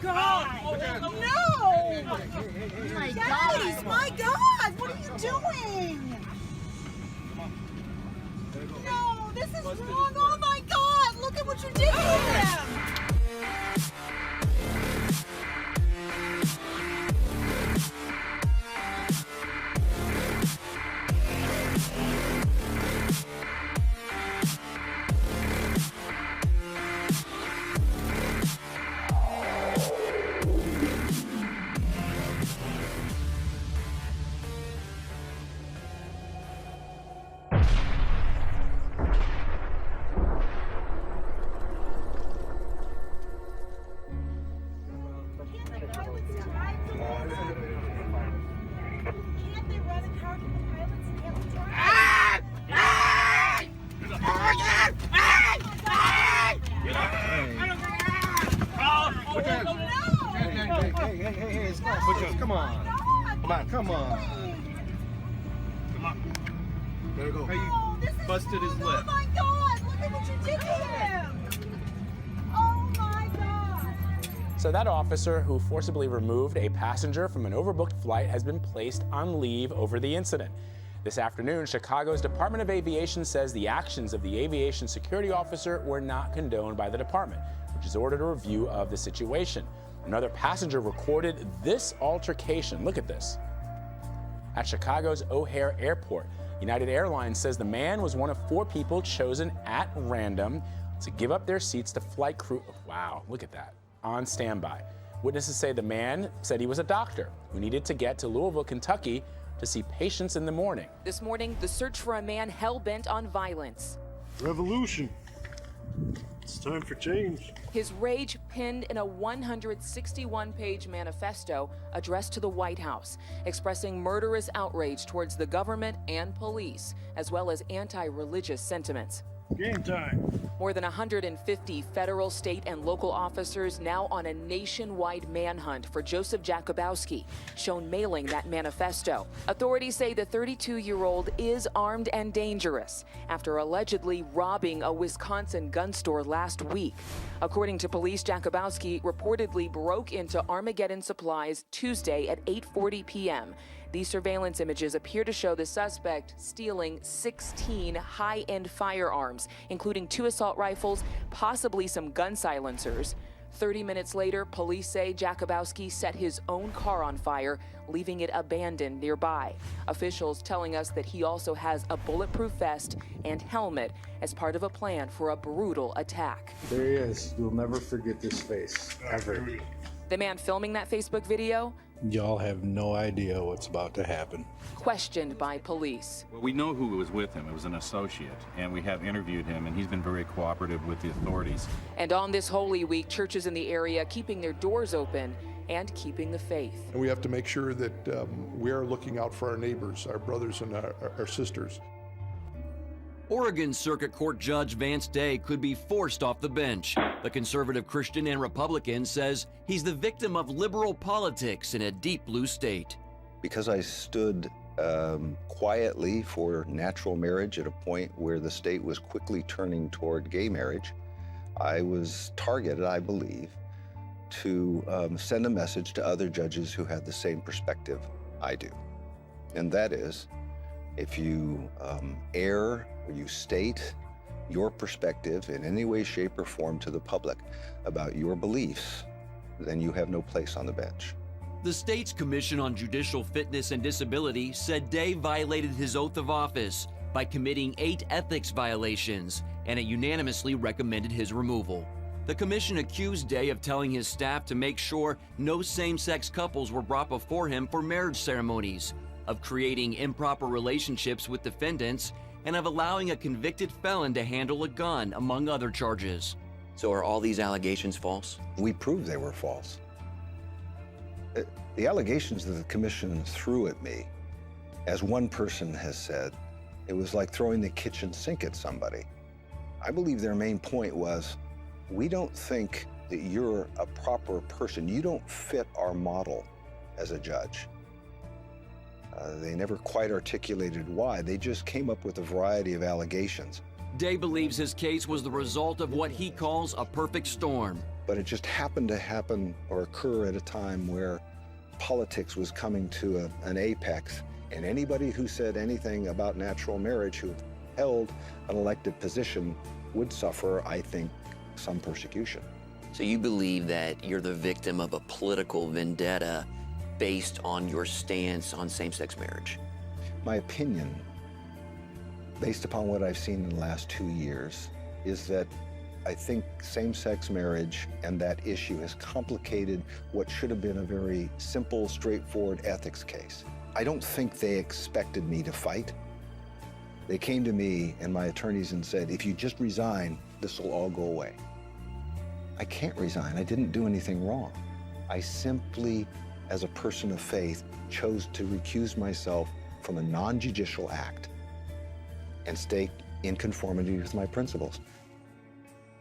God! No! My Guys, my God! What are you doing? No, this is wrong. Oh my God! Look at what you did to him! Can't they run a car from the pilots and can't we drive? Hey, come on. Come on. There you go. Oh, this is busted his wrong. lip. Oh my God! Look at what you did to him! Oh my God! So that officer who forcibly removed a passenger from an overbooked flight has been placed on leave over the incident. This afternoon, Chicago's Department of Aviation says the actions of the aviation security officer were not condoned by the department, which has ordered a review of the situation. Another passenger recorded this altercation. Look at this. At Chicago's O'Hare Airport, United Airlines says the man was one of 4 people chosen at random to give up their seats to flight crew. Wow, look at that. On standby. Witnesses say the man said he was a doctor who needed to get to Louisville, Kentucky to see patients in the morning. This morning, the search for a man hell-bent on violence. Revolution. It's time for change. His rage pinned in a 161-page manifesto addressed to the White House, expressing murderous outrage towards the government and police, as well as anti-religious sentiments. Game time. More than 150 federal, state, and local officers now on a nationwide manhunt for Joseph Jakubowski, shown mailing that manifesto. Authorities say the 32-year-old is armed and dangerous after allegedly robbing a Wisconsin gun store last week. According to police, Jakubowski reportedly broke into Armageddon Supplies Tuesday at 8:40 p.m. These surveillance images appear to show the suspect stealing 16 high-end firearms, including 2 assault rifles, possibly some gun silencers. 30 minutes later, police say Jakubowski set his own car on fire, leaving it abandoned nearby. Officials telling us that he also has a bulletproof vest and helmet as part of a plan for a brutal attack. There he is. You'll never forget this face, ever. The man filming that Facebook video, Y'all have no idea what's about to happen. questioned by police. Well, we know who was with him. It was an associate, and we have interviewed him, and he's been very cooperative with the authorities. And on this Holy Week, churches in the area keeping their doors open and keeping the faith. And we have to make sure that we are looking out for our neighbors, our brothers and our sisters. Oregon Circuit Court Judge Vance Day could be forced off the bench. The conservative Christian and Republican says he's the victim of liberal politics in a deep blue state. Because I stood quietly for natural marriage at a point where the state was quickly turning toward gay marriage, I was targeted, I believe, to send a message to other judges who had the same perspective I do. And that is, if you err or you state your perspective in any way, shape, or form to the public about your beliefs, then you have no place on the bench. The state's Commission on Judicial Fitness and Disability said Day violated his oath of office by committing 8 ethics violations, and it unanimously recommended his removal. The commission accused Day of telling his staff to make sure no same-sex couples were brought before him for marriage ceremonies, of creating improper relationships with defendants, and of allowing a convicted felon to handle a gun, among other charges. So are all these allegations false? We proved they were false. The allegations that the commission threw at me, as one person has said, it was like throwing the kitchen sink at somebody. I believe their main point was, we don't think that you're a proper person. You don't fit our model as a judge. They never quite articulated why. They just came up with a variety of allegations. Day believes his case was the result of what he calls a perfect storm. But it just happened to happen or occur at a time where politics was coming to an apex, and anybody who said anything about natural marriage who held an elected position would suffer, I think, some persecution. So you believe that you're the victim of a political vendetta based on your stance on same-sex marriage? My opinion, based upon what I've seen in the last 2 years, is that I think same-sex marriage and that issue has complicated what should have been a very simple, straightforward ethics case. I don't think they expected me to fight. They came to me and my attorneys and said, if you just resign, this will all go away. I can't resign. I didn't do anything wrong. I simply, as a person of faith, chose to recuse myself from a non-judicial act and stay in conformity with my principles.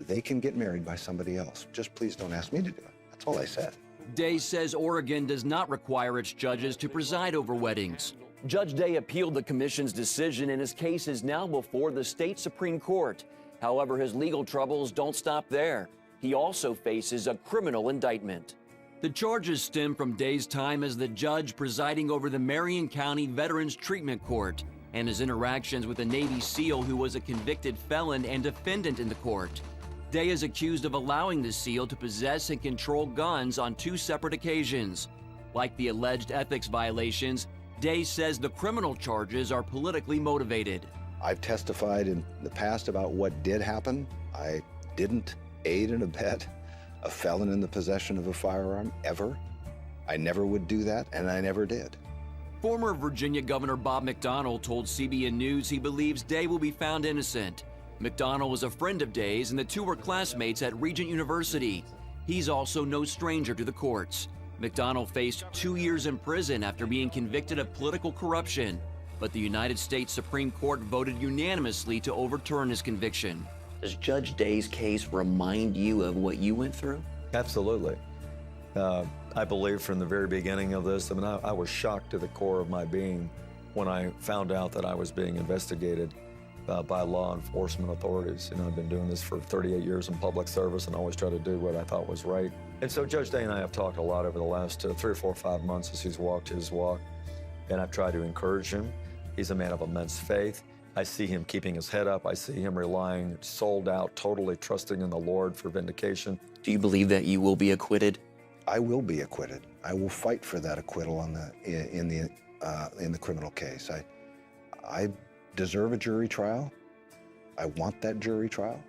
They can get married by somebody else. Just please don't ask me to do it. That's all I said. Day says Oregon does not require its judges to preside over weddings. Judge Day appealed the commission's decision, and his case is now before the state Supreme Court. However, his legal troubles don't stop there. He also faces a criminal indictment. The charges stem from Day's time as the judge presiding over the Marion County Veterans Treatment Court and his interactions with a Navy SEAL who was a convicted felon and defendant in the court. Day is accused of allowing the SEAL to possess and control guns on 2 separate occasions. Like the alleged ethics violations, Day says the criminal charges are politically motivated. I've testified in the past about what did happen. I didn't aid and abet a felon in the possession of a firearm, ever. I never would do that, and I never did. Former Virginia Governor Bob McDonnell told CBN News he believes Day will be found innocent. McDonnell was a friend of Day's, and the two were classmates at Regent University. He's also no stranger to the courts. McDonnell faced 2 years in prison after being convicted of political corruption, but the United States Supreme Court voted unanimously to overturn his conviction. Does Judge Day's case remind you of what you went through? Absolutely. I believe from the very beginning of this, I was shocked to the core of my being when I found out that I was being investigated by law enforcement authorities. I've been doing this for 38 years in public service and always tried to do what I thought was right. And so Judge Day and I have talked a lot over the last 3 or 4 or 5 months as he's walked his walk, and I've tried to encourage him. He's a man of immense faith. I see him keeping his head up. I see him relying, sold out, totally trusting in the Lord for vindication. Do you believe that you will be acquitted? I will be acquitted. I will fight for that acquittal in the criminal case. I deserve a jury trial. I want that jury trial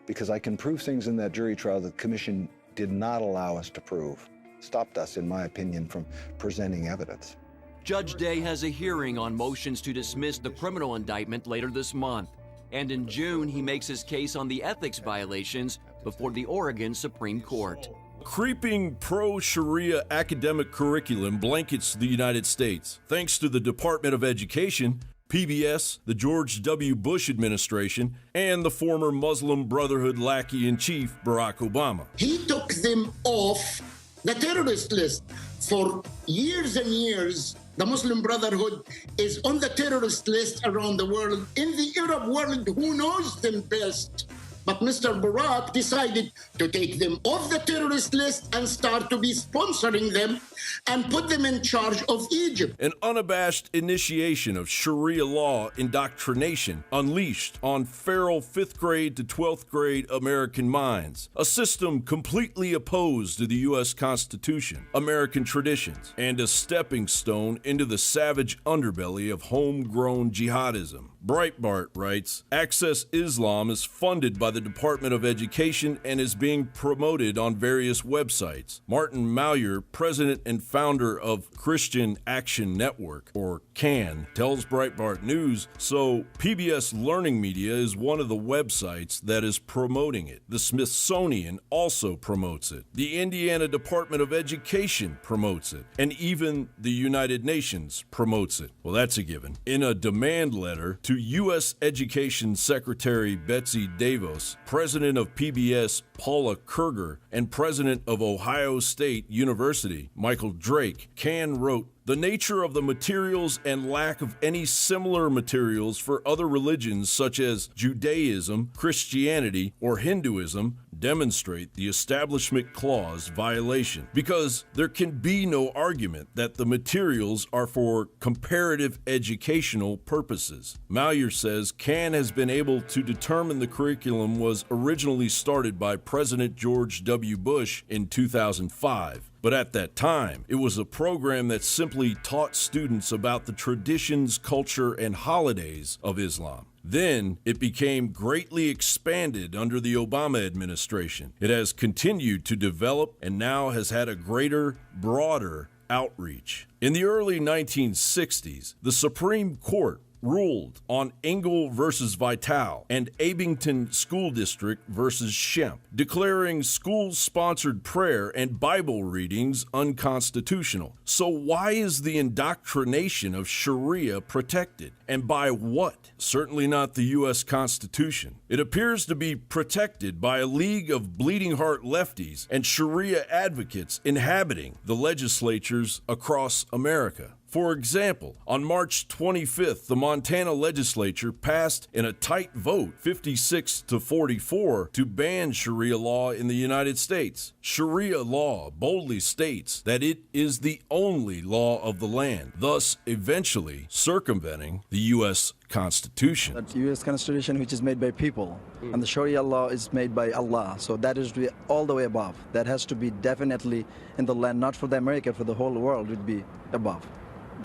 because I can prove things in that jury trial that the commission did not allow us to prove. Stopped us, in my opinion, from presenting evidence. Judge Day has a hearing on motions to dismiss the criminal indictment later this month. And in June, he makes his case on the ethics violations before the Oregon Supreme Court. Creeping pro-Sharia academic curriculum blankets the United States. Thanks to the Department of Education, PBS, the George W. Bush administration, and the former Muslim Brotherhood lackey-in-chief, Barack Obama. He took them off the terrorist list. For years and years, the Muslim Brotherhood is on the terrorist list around the world. In the Arab world, who knows them best? But Mr. Barack decided to take them off the terrorist list and start to be sponsoring them and put them in charge of Egypt. An unabashed initiation of Sharia law indoctrination unleashed on feral 5th grade to 12th grade American minds. A system completely opposed to the U.S. Constitution, American traditions, and a stepping stone into the savage underbelly of homegrown jihadism. Breitbart writes, Access Islam is funded by the Department of Education and is being promoted on various websites. Martin Mallier, president and founder of Christian Action Network, or CAN, tells Breitbart News, so PBS Learning Media is one of the websites that is promoting it. The Smithsonian also promotes it. The Indiana Department of Education promotes it. And even the United Nations promotes it. Well, that's a given. In a demand letter to U.S. Education Secretary Betsy DeVos, president of PBS Paula Kerger, and president of Ohio State University Michael Drake, CAN wrote, The nature of the materials and lack of any similar materials for other religions such as Judaism, Christianity, or Hinduism demonstrate the Establishment Clause violation, because there can be no argument that the materials are for comparative educational purposes. Mallier says CAN has been able to determine the curriculum was originally started by President George W. Bush in 2005. But at that time, it was a program that simply taught students about the traditions, culture, and holidays of Islam. Then it became greatly expanded under the Obama administration. It has continued to develop and now has had a greater, broader outreach. In the early 1960s, the Supreme Court ruled on Engel versus Vitale and Abington School District versus Shemp, declaring school-sponsored prayer and Bible readings unconstitutional. So why is the indoctrination of Sharia protected? And by what? Certainly not the U.S. Constitution. It appears to be protected by a league of bleeding heart lefties and Sharia advocates inhabiting the legislatures across America. For example, on March 25th, the Montana legislature passed in a tight vote, 56-44, to ban Sharia law in the United States. Sharia law boldly states that it is the only law of the land, thus eventually circumventing the U.S. Constitution. The U.S. Constitution, which is made by people, and the Sharia law is made by Allah. So that is all the way above. That has to be definitely in the land, not for the America, for the whole world, would be above.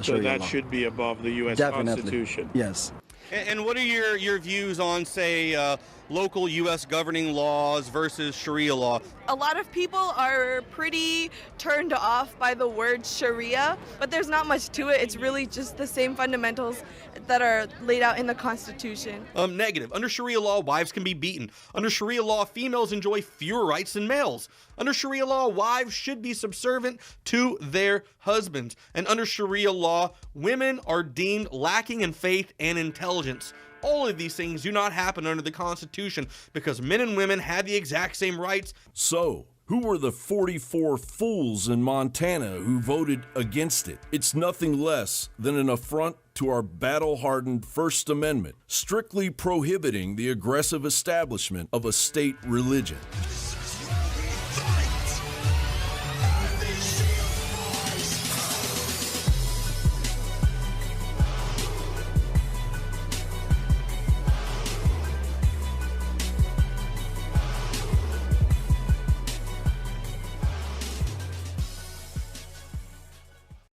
So that should be above the U.S. Constitution. Yes. And what are your views on, say, local U.S. governing laws versus Sharia law? A lot of people are pretty turned off by the word Sharia, but there's not much to it. It's really just the same fundamentals that are laid out in the Constitution. Negative. Under Sharia law, wives can be beaten. Under Sharia law, females enjoy fewer rights than males. Under Sharia law, wives should be subservient to their husbands. And under Sharia law, women are deemed lacking in faith and intelligence. All of these things do not happen under the Constitution because men and women had the exact same rights. So, who were the 44 fools in Montana who voted against it? It's nothing less than an affront to our battle-hardened First Amendment, strictly prohibiting the aggressive establishment of a state religion.